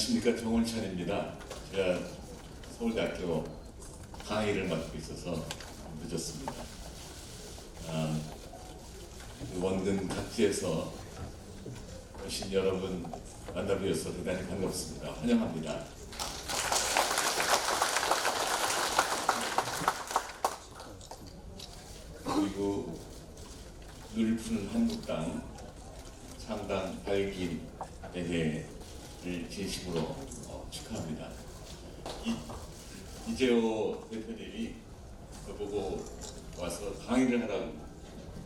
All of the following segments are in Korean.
안녕하십니까. 정원찬입니다. 제가 서울대학교 강의를 맡고 있어서 늦었습니다. 원근 각지에서 오신 여러분 만나뵈어서 대단히 반갑습니다. 환영합니다. 그리고 늘 푸는 한국당 창당 100기 대회를 진심으로 축하합니다. 이재호 대표님이 저보고 와서 강의를 하라고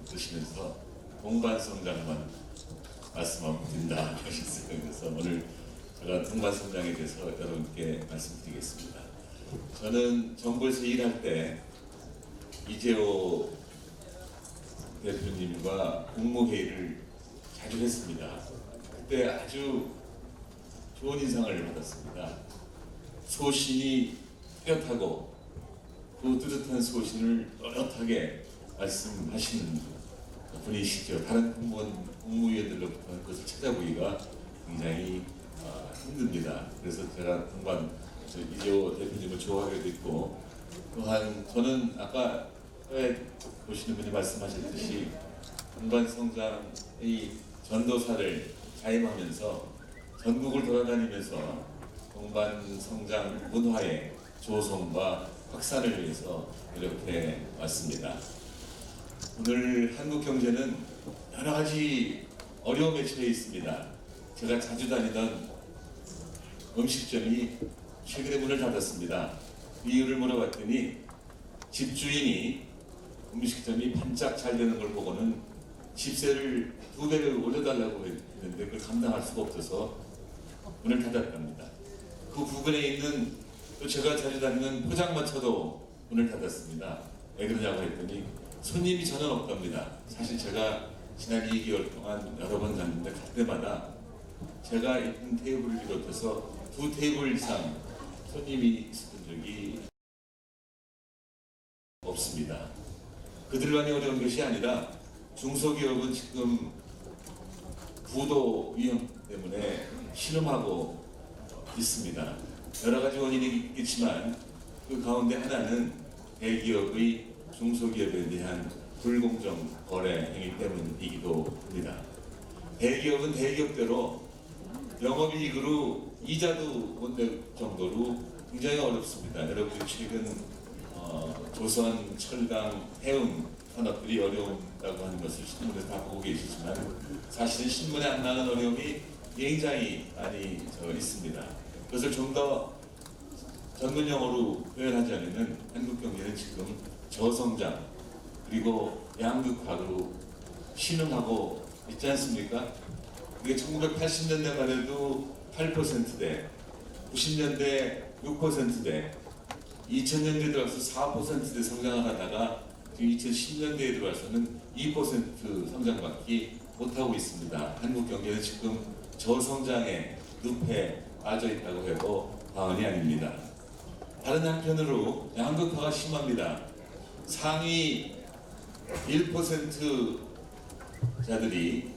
그러시면서 동반성장만 말씀하고 드린다 하셨어요. 그래서 오늘 제가 동반성장에 대해서 여러분께 말씀드리겠습니다. 저는 정부에서 일할 때 이재호 대표님과 국무회의를 자주 했습니다. 그때 아주 좋은 인상을 받았습니다. 소신이 뚜렷하고 그 뚜렷한 소신을 또렷하게 말씀하시는 분이시죠. 다른 국무위원들로부터 그것을 찾아보기가 굉장히 힘듭니다. 그래서 제가 동반 이재호 대표님을 좋아하게 됐고, 또한 저는 아까 보시는 분이 말씀하셨듯이 동반성장의 전도사를 자임하면서 전국을 돌아다니면서 동반성장 문화의 조성과 확산을 위해서 이렇게 왔습니다. 오늘 한국 경제는 여러 가지 어려움에 처해 있습니다. 제가 자주 다니던 음식점이 최근에 문을 닫았습니다. 이유를 물어봤더니 집주인이 음식점이 반짝 잘 되는 걸 보고는 집세를 2배를 올려달라고 했는데 그걸 감당할 수가 없어서 문을 닫았답니다. 그 부근에 있는 또 제가 자주 다니는 포장마차도 문을 닫았습니다. 왜 그러냐고 했더니 손님이 전혀 없답니다. 사실 제가 지난 2개월 동안 여러 번 갔는데 갈 때마다 제가 있는 테이블을 비롯해서 2테이블 이상 손님이 있었던 적이 없습니다. 그들만이 어려운 것이 아니라 중소기업은 지금 부도 위험 때문에 신음하고 있습니다. 여러 가지 원인이 있겠지만 그 가운데 하나는 대기업의 중소기업에 대한 불공정 거래 행위 때문이기도 합니다. 대기업은 대기업대로 영업이익으로 이자도 못 낼 정도로 굉장히 어렵습니다. 여러분이 최근 조선, 철강, 해운 산업들이 어려운다고 하는 것을 신문에서 다 보고 계시지만 사실은 신문에 안 나는 어려움이 굉장히 많이 있습니다. 그것을 좀 더 전문 용어로 표현하자면 한국 경제는 지금 저성장 그리고 양극화로 신음하고 있지 않습니까? 이게 1980년대만 해도 8%대, 90년대 6%대, 2000년대에 들어서 4%대 성장을 하다가 지금 2010년대에 들어와서는 2% 성장밖에 못하고 있습니다. 한국 경제는 지금 저성장의 늪에 빠져 있다고 해도 과언이 아닙니다. 다른 한편으로 양극화가 심합니다. 상위 1% 자들이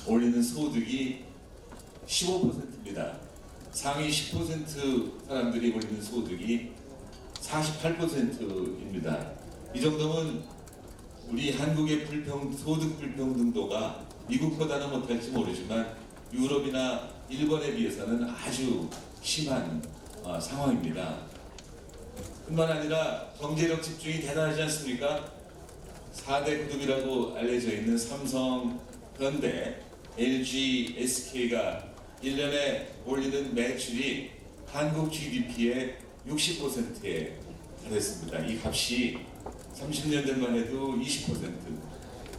올리는 소득이 15%입니다. 상위 10% 사람들이 올리는 소득이 48%입니다. 이 정도면 우리 한국의 소득 불평등도가 미국보다는 못할지 모르지만 유럽이나 일본에 비해서는 아주 심한 상황입니다. 뿐만 아니라 경제력 집중이 대단하지 않습니까? 4대 그룹이라고 알려져 있는 삼성, 현대, LG, SK가 1년에 올리는 매출이 한국 GDP의 60%에 달했습니다. 이 값이 30년 전만 해도 20%,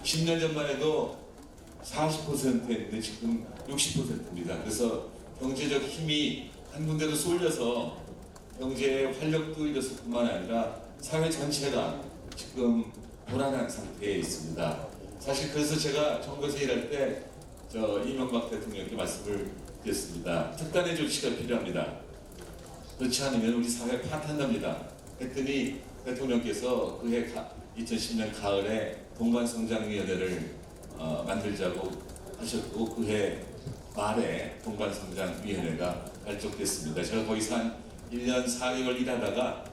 10년 전만 해도 40%였는데 지금 60%입니다. 그래서 경제적 힘이 한 군데로 쏠려서 경제의 활력도 잃었을 뿐만 아니라 사회 전체가 지금 불안한 상태에 있습니다. 사실 그래서 제가 정부에서 일할 때 이명박 대통령께 말씀을 드렸습니다. 특단의 조치가 필요합니다. 그렇지 않으면 우리 사회 파탄납니다. 했더니 대통령께서 그해 2010년 가을에 동반성장위원회를 만들자고 하셨고 그해 말에 동반성장위원회가 발족됐습니다. 제가 거기서 한 1년 4개월 일하다가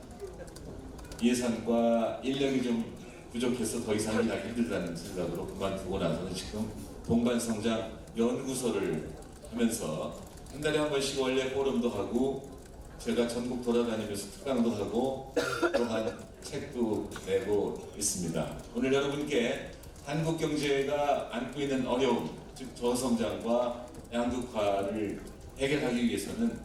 예산과 인력이 좀 부족해서 더 이상 일하기 힘들다는 생각으로 그만두고 나서는 지금 동반성장 연구소를 하면서 한 달에 한 번씩 원래 포럼도 하고 제가 전국 돌아다니면서 특강도 하고 또한 책도 내고 있습니다. 오늘 여러분께 한국 경제가 안고 있는 어려움, 즉 저성장과 양극화를 해결하기 위해서는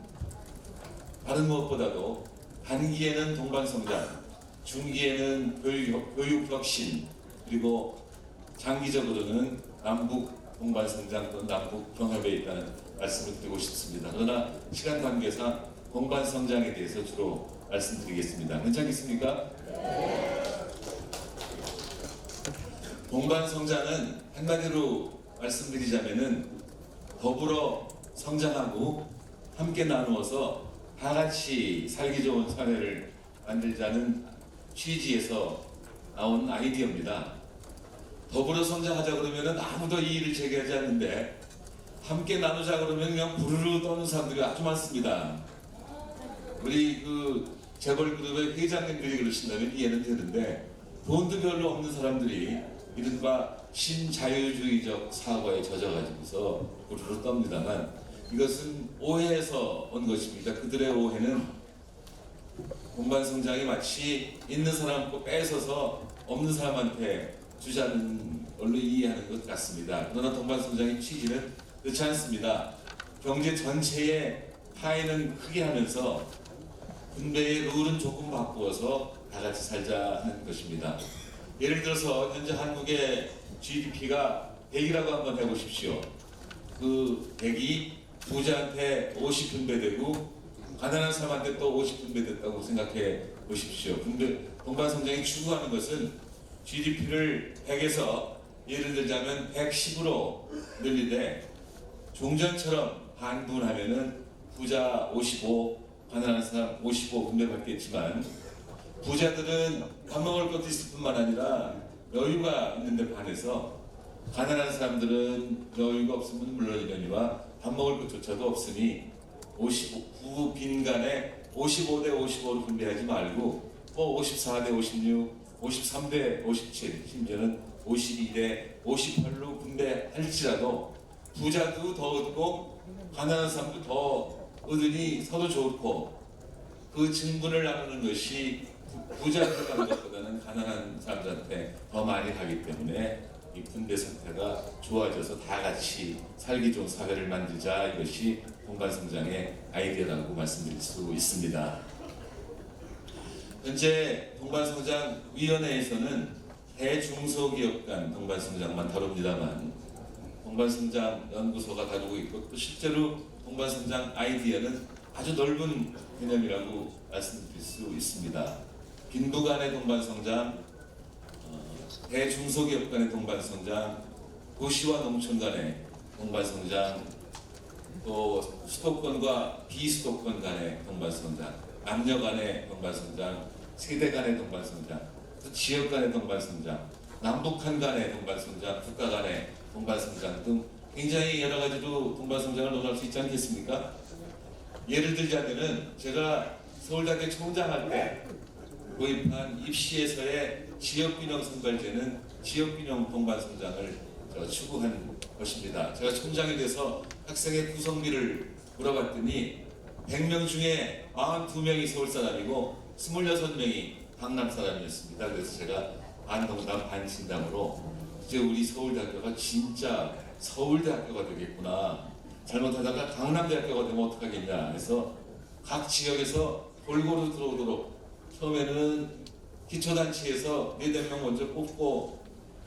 다른 무엇보다도 단기에는 동반성장, 중기에는 교육 혁신, 그리고 장기적으로는 남북 동반성장 또는 남북 경협에 있다는 말씀을 드리고 싶습니다. 그러나 시간 관계상 동반성장에 대해서 주로 말씀드리겠습니다. 괜찮겠습니까? 동반성장은 한마디로 말씀드리자면은 더불어 성장하고 함께 나누어서 다 같이 살기 좋은 사회를 만들자는 취지에서 나온 아이디어입니다. 더불어 성장하자 그러면은 아무도 이의를 제기하지 않는데 함께 나누자 그러면 그냥 부르르 떠는 사람들이 아주 많습니다. 우리 그 재벌 그룹의 회장님들이 그러신다면 이해는 되는데 돈도 별로 없는 사람들이 이른바 신자유주의적 사고에 젖어가지고서 부르르 떱니다만 이것은 오해에서 온 것입니다. 그들의 오해는 동반성장이 마치 있는 사람 거 뺏어서 없는 사람한테 주자는 걸로 이해하는 것 같습니다. 그러나 동반성장의 취지는 그렇지 않습니다. 경제 전체의 파이는 크게 하면서 분배의 룰은 조금 바꾸어서 다 같이 살자 하는 것입니다. 예를 들어서 현재 한국의 GDP가 100이라고 한번 해보십시오. 그 100이 부자한테 50분배 되고 가난한 사람한테 또 50분배 됐다고 생각해 보십시오. 근데 동반성장이 추구하는 것은 GDP를 100에서 예를 들자면 110으로 늘리되 종전처럼 반분하면은 부자 55, 가난한 사람 55 분배 받겠지만 부자들은 밥 먹을 것도 있을 뿐만 아니라 여유가 있는데 반해서 가난한 사람들은 여유가 없으면 물론이거니와 밥 먹을 것조차도 없으니 59 빈간에 55대 55로 분배하지 말고 54대 56, 53대 57, 심지어는 52대 58로 분배할지라도 부자도 더 얻고 가난한 사람도 더 얻으니 서로 좋고 그 증분을 나누는 것이 부자한테 가는 것보다는 가난한 사람들한테 더 많이 하기 때문에 이 분배 상태가 좋아져서 다 같이 살기 좋은 사회를 만들자, 이것이 동반성장의 아이디어라고 말씀드릴 수 있습니다. 현재 동반성장위원회에서는 대중소기업 간 동반성장만 다룹니다만 동반성장 연구소가 다루고 있고 또 실제로 동반성장 아이디어는 아주 넓은 개념이라고 말씀드릴 수 있습니다. 빈부 간의 동반성장, 대중소기업 간의 동반성장, 도시와 농촌 간의 동반성장, 또 수도권과 비수도권 간의 동반성장, 남녀 간의 동반성장, 세대 간의 동반성장, 또 지역 간의 동반성장, 남북한 간의 동반성장, 국가 간의 동반성장 등 굉장히 여러 가지로 동반성장을 논할 수 있지 않겠습니까? 예를 들자면은 제가 서울대학교 총장할 때 도입한 입시에서의 지역균형 선발제는 지역균형 동반성장을 추구한 것입니다. 제가 총장이 돼서 학생의 구성비를 물어봤더니 100명 중에 42명이 서울 사람이고 26명이 강남 사람이었습니다. 그래서 제가 반동담 반진담으로 이제 우리 서울대학교가 진짜 서울대학교가 되겠구나, 잘못하다가 강남대학교가 되면 어떡하겠냐 해서 각 지역에서 골고루 들어오도록 처음에는 기초단체에서 4명 먼저 뽑고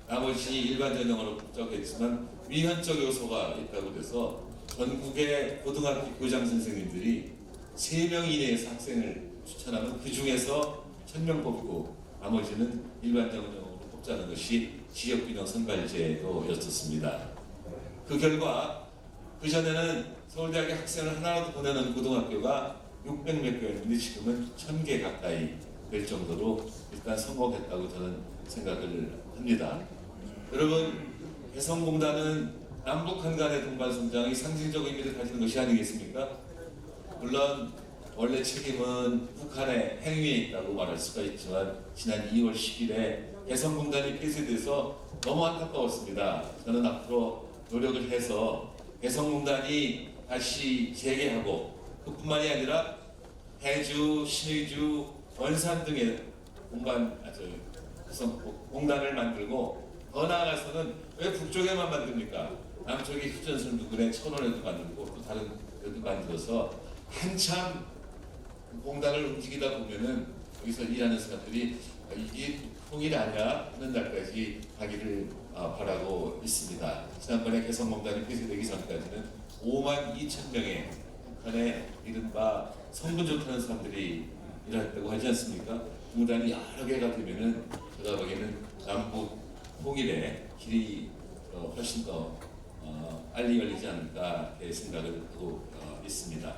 나머지 일반 전형으로 뽑자고 했지만 위헌적 요소가 있다고 해서 전국의 고등학교 교장 선생님들이 3명 이내에서 학생을 추천하면 그 중에서 1000명 뽑고 나머지는 일반 전형으로 뽑자는 것이 지역균형 선발제도였었습니다. 그 결과 그 전에는 서울대학에 학생을 하나라도 보내는 고등학교가 600몇 개였는데 지금은 1000개 가까이 될 정도로 일단 성공했다고 저는 생각을 합니다. 여러분, 개성공단은 남북한 간의 동반성장이 상징적 의미를 가지는 것이 아니겠습니까? 물론 원래 책임은 북한의 행위에 있다고 말할 수가 있지만 지난 2월 10일에 개성공단이 폐쇄돼서 너무 안타까웠습니다. 저는 앞으로 노력을 해서 개성공단이 다시 재개하고 그뿐만이 아니라 해주, 신의주, 원산 등의 공단을 만들고 더 나아가서는 왜 북쪽에만 만듭니까? 남쪽의 휴전선 부근에 천원에도 만들고 또 다른 데도 만들어서 한참 공단을 움직이다 보면은 여기서 일하는 사람들이 이게 통일 아니야 하는 날까지 가기를 바라고 있습니다. 지난번에 개성공단이 폐쇄되기 전까지는 5만 2천 명의 북한의 이른바 성분 좋다는 사람들이 일했다고 하지 않습니까? 공단이 여러 개가 되면은 제가 보기에는 남북 통일의 길이 훨씬 더 빨리 열리지 않을까 생각을 하고 있습니다.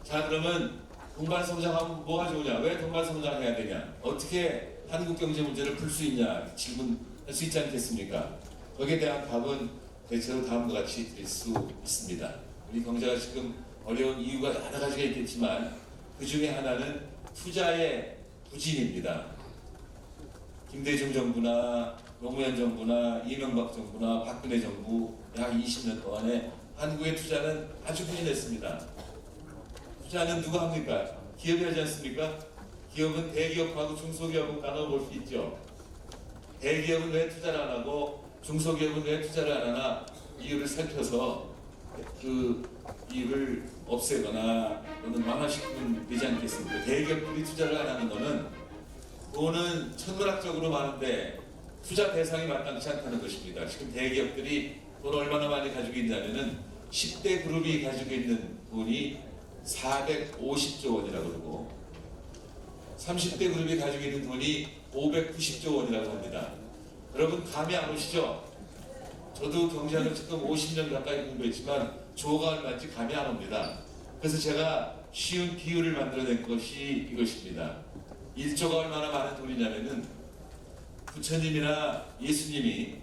자, 그러면 동반 성장하면 뭐가 좋으냐? 왜 동반 성장해야 되냐? 어떻게 한국 경제 문제를 풀 수 있냐? 질문할 수 있지 않겠습니까? 거기에 대한 답은 대체로 다음과 같이 드릴 수 있습니다. 우리 경제가 지금 어려운 이유가 여러 가지가 있겠지만 그 중에 하나는 투자의 부진입니다. 김대중 정부나 노무현 정부나 이명박 정부나 박근혜 정부 약 20년 동안에 한국의 투자는 아주 부진했습니다. 투자는 누가 합니까? 기업이 하지 않습니까? 기업은 대기업하고 중소기업은 나눠볼 수 있죠. 대기업은 왜 투자를 안 하고 중소기업은 왜 투자를 안 하나 이유를 살펴서 그 이유를 없애거나 또는 완화시키면 되지 않겠습니까? 대기업들이 투자를 안 하는 것은 돈은 천문학적으로 많은데 투자 대상이 마땅치 않다는 것입니다. 지금 대기업들이 돈 얼마나 많이 가지고 있냐면은 10대 그룹이 가지고 있는 돈이 450조 원이라고 그러고 30대 그룹이 가지고 있는 돈이 590조 원이라고 합니다. 여러분 감이 안 오시죠? 저도 경제학을 지금 50년 가까이 공부했지만 조가 얼마인지 감이 안 옵니다. 그래서 제가 쉬운 비율을 만들어낸 것이 이것입니다. 1조가 얼마나 많은 돈이냐면은 부처님이나 예수님이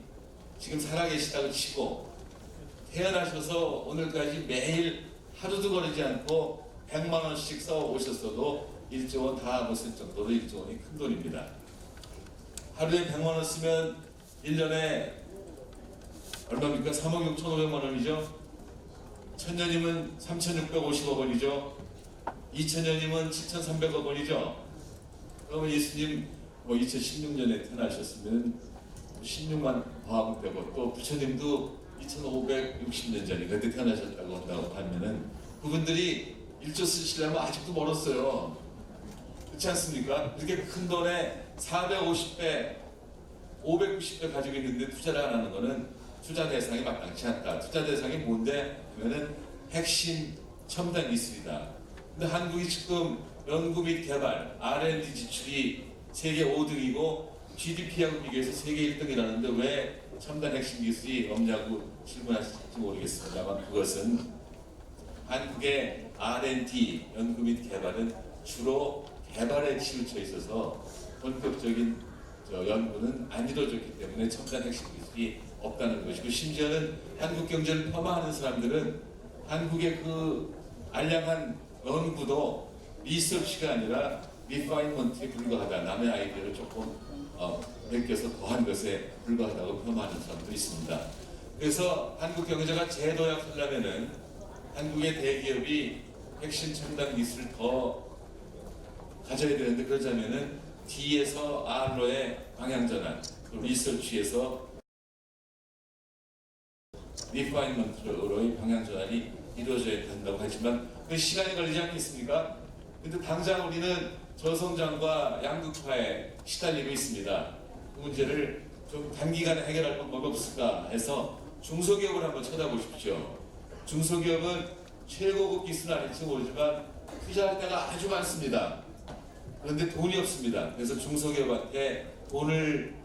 지금 살아계시다고 치고 태어나셔서 오늘까지 매일 하루도 거르지 않고 100만 원씩 써 오셨어도 1조 원 다 못 쓸 정도로 1조 원이 큰 돈입니다. 하루에 100만 원 쓰면 1년에 얼마입니까? 3억 6,500만 원이죠. 1000년이면 3,650억 원이죠. 2000년이면 7,300억 원이죠. 그러면 예수님 2016년에 태어나셨으면 16만 더하면 되고 또 부처님도 2560년 전에 그때 태어나셨다고 한다고 하면은 그분들이 1조 쓰시려면 아직도 멀었어요. 그렇지 않습니까? 이렇게 큰 돈에 450배, 590배 가지고 있는데 투자를 안 하는 거는 투자 대상이 마땅치 않다. 투자 대상이 뭔데? 그러면은 핵심 첨단 기술이다. 근데 한국이 지금 연구 및 개발, R&D 지출이 세계 5등이고 GDP하고 비교해서 세계 1등이라는데 왜 첨단 핵심 기술이 없냐고 질문하실지 모르겠습니다만 그것은 한국의 R&D, 연구 및 개발은 주로 개발에 치우쳐 있어서 본격적인 연구는 안 이루어졌기 때문에 첨단 핵심 기술이 없다는 것이고 심지어는 한국 경제를 폄하하는 사람들은 한국의 그 알량한 연구도 리서치가 아니라 리파이먼트에 불과하다. 남의 아이디어를 조금 베껴서 더한 것에 불과하다고 폄하하는 사람도 있습니다. 그래서 한국 경제가 재도약하려면은 한국의 대기업이 핵심 첨단 기술을 더 가져야 되는데 그러자면은 D에서 R로의 방향 전환, 리서치에서 리파이먼트로의 방향 전환이 이루어져야 된다고 하지만 그 시간이 걸리지 않겠습니까? 근데 당장 우리는 저성장과 양극화에 시달리고 있습니다. 그 문제를 좀 단기간에 해결할 방법이 없을까 해서 중소기업을 한번 쳐다보십시오. 중소기업은 최고급 기술은 아닐지 모르지만 투자할 때가 아주 많습니다. 그런데 돈이 없습니다. 그래서 중소기업한테 돈을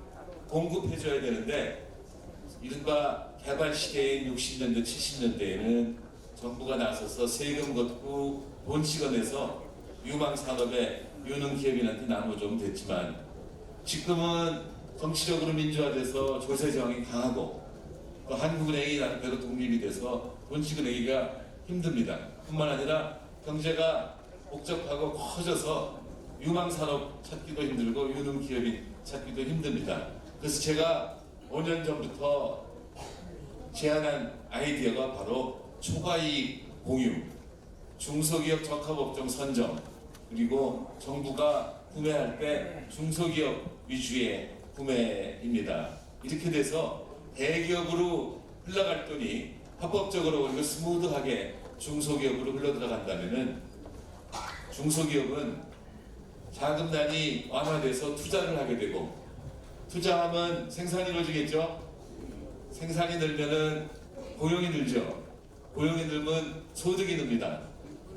공급해줘야 되는데 이른바 개발 시대인 60년대, 70년대에는 정부가 나서서 세금 걷고 돈 찍어내서 유망 산업에 유능 기업인한테 나눠주면 됐지만 지금은 정치적으로 민주화돼서 조세 저항이 강하고 또 한국은행이 나름대로 독립이 돼서 돈 찍어내기가 힘듭니다. 뿐만 아니라 경제가 복잡하고 커져서 유망산업 찾기도 힘들고 유능기업인 찾기도 힘듭니다. 그래서 제가 5년 전부터 제안한 아이디어가 바로 초과이익 공유, 중소기업 적합업종 선정, 그리고 정부가 구매할 때 중소기업 위주의 구매입니다. 이렇게 돼서 대기업으로 흘러갈 돈이 합법적으로 그리고 스무드하게 중소기업으로 흘러들어간다면은 중소기업은 자금난이 완화돼서 투자를 하게 되고, 투자하면 생산이 이루어지겠죠. 생산이 늘면은 고용이 늘죠. 고용이 늘면 소득이 늡니다.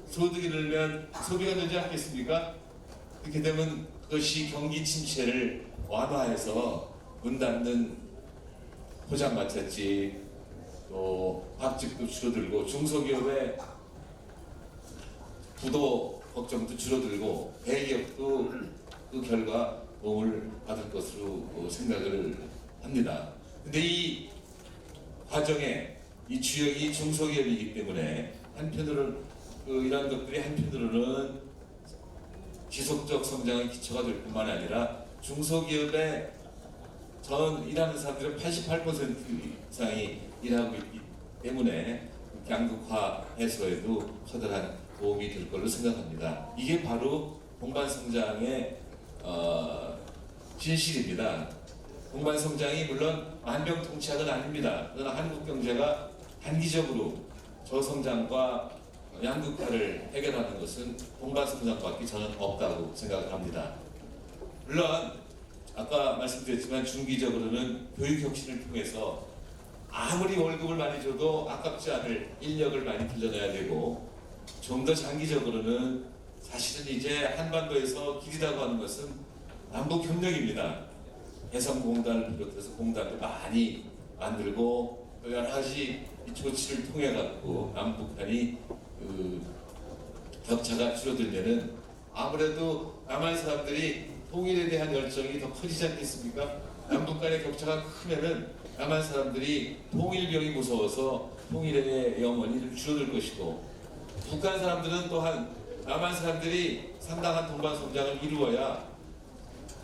소득이 늘면 소비가 늘지 않겠습니까? 그렇게 되면 그것이 경기 침체를 완화해서 문 닫는 포장마차집, 또 밥집도 줄어들고 중소기업의 부도 걱정도 줄어들고 대기업도 그 결과 도움을 받을 것으로 생각을 합니다. 근데 이 과정에 이 주역이 중소기업이기 때문에 한편으로는 이런 것들이 한편으로는 지속적 성장의 기초가 될 뿐만 아니라 중소기업의 전 일하는 사람들의 88% 이상이 일하고 있기 때문에 양극화 해소에도 커다란 도움이 될 걸로 생각합니다. 이게 바로 동반성장의 진실입니다. 동반성장이 물론 만병통치약은 아닙니다. 그러나 한국 경제가 단기적으로 저성장과 양극화를 해결하는 것은 동반성장밖에 저는 없다고 생각을 합니다. 물론 아까 말씀드렸지만 중기적으로는 교육혁신을 통해서 아무리 월급을 많이 줘도 아깝지 않을 인력을 많이 길러내야 되고, 좀 더 장기적으로는 사실은 이제 한반도에서 길이라고 하는 것은 남북협력입니다. 해상공단을 비롯해서 공단도 많이 만들고 여러 가지 조치를 통해 갖고 남북한이 격차가 줄어들면은 아무래도 남한 사람들이 통일에 대한 열정이 더 커지지 않겠습니까? 남북 간의 격차가 크면은 남한 사람들이 통일병이 무서워서 통일에 대해 영원히 줄어들 것이고, 북한 사람들은 또한 남한 사람들이 상당한 동반성장을 이루어야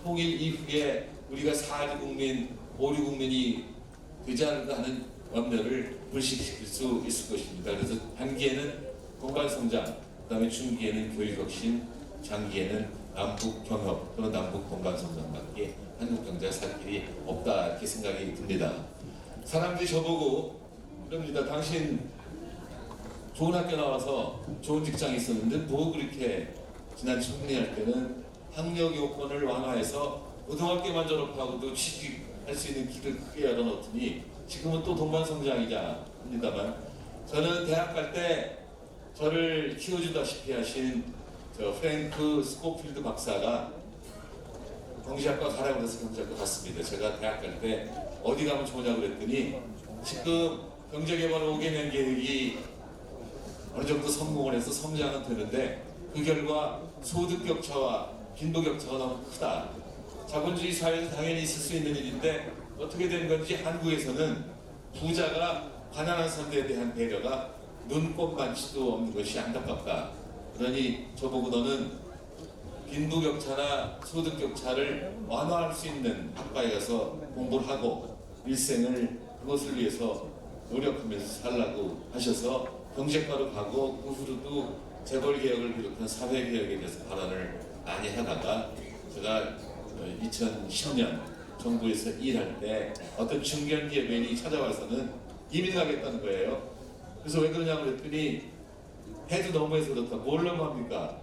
통일 이후에 우리가 4류 국민, 5류 국민이 되지 않을까 하는 염려를 불식시킬 수 있을 것입니다. 그래서 단기에는 동반성장, 그 다음에 중기에는 교육혁신, 장기에는 남북 경협 또는 남북 동반성장밖에 한국 경제가 살 길이 없다, 이렇게 생각이 듭니다. 사람들이 저보고 그럽니다. 당신 좋은 학교 나와서 좋은 직장이 있었는데 뭐 그렇게 지난 총리할 때는 학력 요건을 완화해서 고등학교만 졸업하고도 취직할 수 있는 길을 크게 열어놓더니 지금은 또 동반성장이자 합니다만, 저는 대학 갈 때 저를 키워주다시피 하신 프랭크 스코필드 박사가 경제학과 가라고 해서 경제학과 갔습니다. 제가 대학 갈 때 어디 가면 좋으냐고 그랬더니 지금 경제개발 5개년 계획이 어느 정도 성공을 해서 성장은 되는데 그 결과 소득 격차와 빈도 격차가 너무 크다. 자본주의 사회에서 당연히 있을 수 있는 일인데 어떻게 된 건지 한국에서는 부자가 가난한 사람들에 대한 배려가 눈꼽만치도 없는 것이 안타깝다. 그러니 저보고 너는 빈부격차나 소득격차를 완화할 수 있는 학과에 가서 공부를 하고 일생을 그것을 위해서 노력하면서 살라고 하셔서 경제과로 가고 그 후로도 재벌개혁을 비롯한 사회개혁에 대해서 발언을 많이 하다가 제가 2010년 정부에서 일할 때 어떤 중견기업인이 찾아와서는 이민 가겠다는 거예요. 그래서 왜 그러냐고 그랬더니 해도 너무해서 그렇다. 뭘 너무합니까?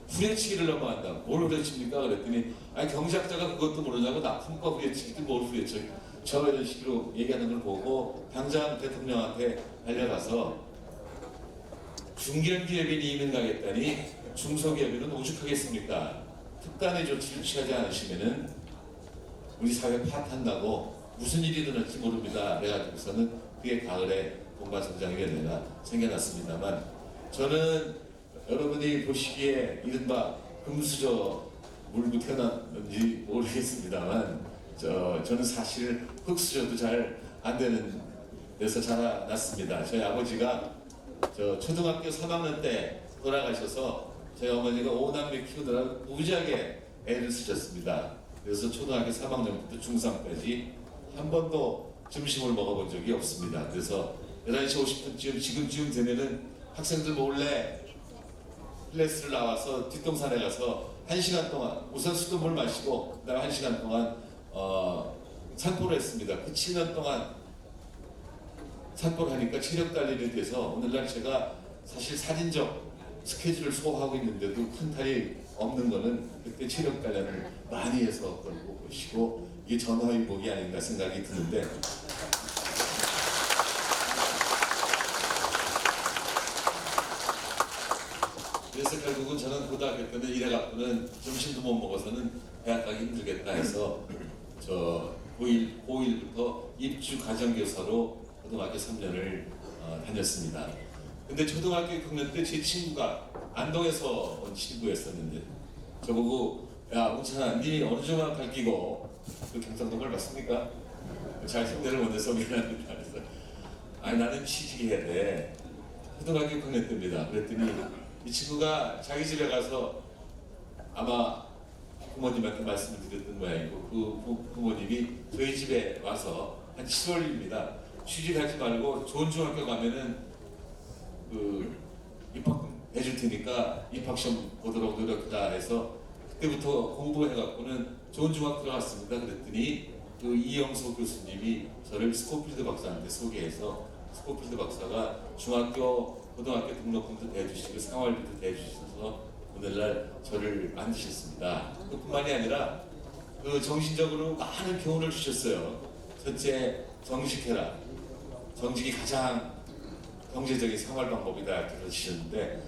후려치기를 너무한다. 뭘 후려칩니까? 그랬더니 아니 경제학자가 그것도 모르냐고 납품과 후려치기도 뭘 후려쳐. 저 이런 식으로 얘기하는 걸 보고 당장 대통령한테 달려가서 중견기업인이 이민 가겠다니 중소기업인은 오죽하겠습니까? 특단의 조치를 취하지 않으시면은 우리 사회 파탄나고 무슨 일이 일어날지 모릅니다. 그래가지고서는 그게 가을에 동반성장위원회가 생겨났습니다만, 저는 여러분이 보시기에 이른바 금수저 물고 태어났는지 모르겠습니다만 저는 사실 흙수저도 잘 안 되는 데서 자라났습니다. 저희 아버지가 초등학교 3학년 때 돌아가셔서 저희 어머니가 5남매 키우느라 무지하게 애를 쓰셨습니다. 그래서 초등학교 3학년부터 중3까지 한 번도 점심을 먹어본 적이 없습니다. 그래서 11시 50분쯤 지금쯤 되면은 학생들 몰래 클래스를 나와서 뒷동산에 가서 1시간 동안 우선 수돗물 마시고 그다음에 1시간 동안 산보를 했습니다. 그 7년 동안 산보를 하니까 체력 단련이 돼서 오늘날 제가 사실 살인적 스케줄을 소화하고 있는데도 큰 탈이 없는 거는 그때 체력 단련을 많이 해서 그런 것이고 이게 전화위복이 아닌가 생각이 드는데 그래서 결국은 저는 고등학교 때는 이래갖고는 점심도 못 먹어서는 대학 가기 힘들겠다 해서 저 고1부터 입주 가정교사로 고등학교 3년을 다녔습니다. 근데 초등학교 6학년 때 제 친구가 안동에서 온 친구였었는데 저보고 야 웅찬아 니 어느 중학 갈 끼고 그 경상도를 맞습니까? 잘 흉내를 못 내서 미안합니다. 그래서 아니 나는 취직해야 돼. 초등학교 6학년 때입니다. 그랬더니 이 친구가 자기 집에 가서 아마 부모님한테 말씀을 드렸던 모양이고 그 부모님이 저희 집에 와서 한 7월입니다. 취직하지 말고 좋은 중학교 가면은 그 입학금 해줄 테니까 입학시험 보도록 노력하라 해서 그때부터 공부해갖고는 좋은 중학교 들어갔습니다. 그랬더니 그 이영소 교수님이 저를 스코필드 박사한테 소개해서 스코필드 박사가 중학교 고등학교 등록금도 대주시고 생활비도 대주셔서 오늘날 저를 만드셨습니다. 그뿐만이 아니라 그 정신적으로 많은 교훈을 주셨어요. 첫째, 정직해라. 정직이 가장 경제적인 생활 방법이다 그러시는데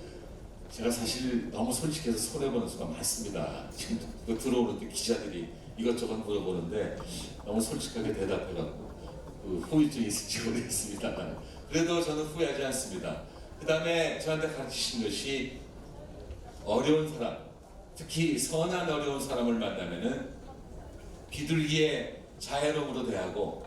제가 사실 너무 솔직해서 손해보는 수가 많습니다. 지금 들어오는데 기자들이 이것저것 물어보는데 너무 솔직하게 대답해갖고 그 후유증이 있을지 모르겠습니다. 그래도 저는 후회하지 않습니다. 그 다음에 저한테 가르치신 것이 어려운 사람, 특히 선한 어려운 사람을 만나면은 비둘기의 자애로움으로 대하고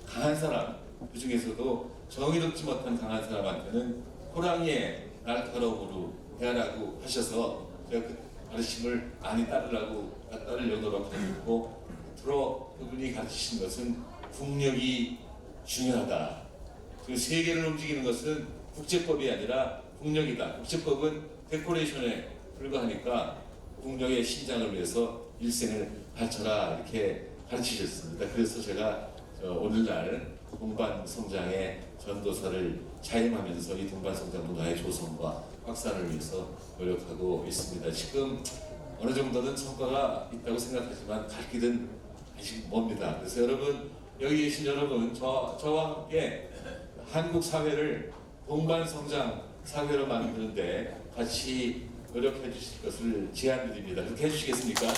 강한 사람, 그 중에서도 정의롭지 못한 강한 사람한테는 호랑이의 날카로움으로 대하라고 하셔서 제가 그 가르침을 많이 따르려고 하고 끝으로 그분이 가르치신 것은 국력이 중요하다. 그 세계를 움직이는 것은 국제법이 아니라 국력이다. 국제법은 데코레이션에 불과하니까 국력의 신장을 위해서 일생을 바쳐라 이렇게 가르치셨습니다. 그래서 제가 오늘날 동반성장의 전도사를 자임하면서 이 동반성장 문화의 조성과 확산을 위해서 노력하고 있습니다. 지금 어느 정도는 성과가 있다고 생각하지만 갈 길은 아직 멉니다. 그래서 여러분 여기 계신 여러분 저와 함께 한국 사회를 동반성장 사회로 만드는데 같이 노력해 주실 것을 제안드립니다. 그렇게 해주시겠습니까?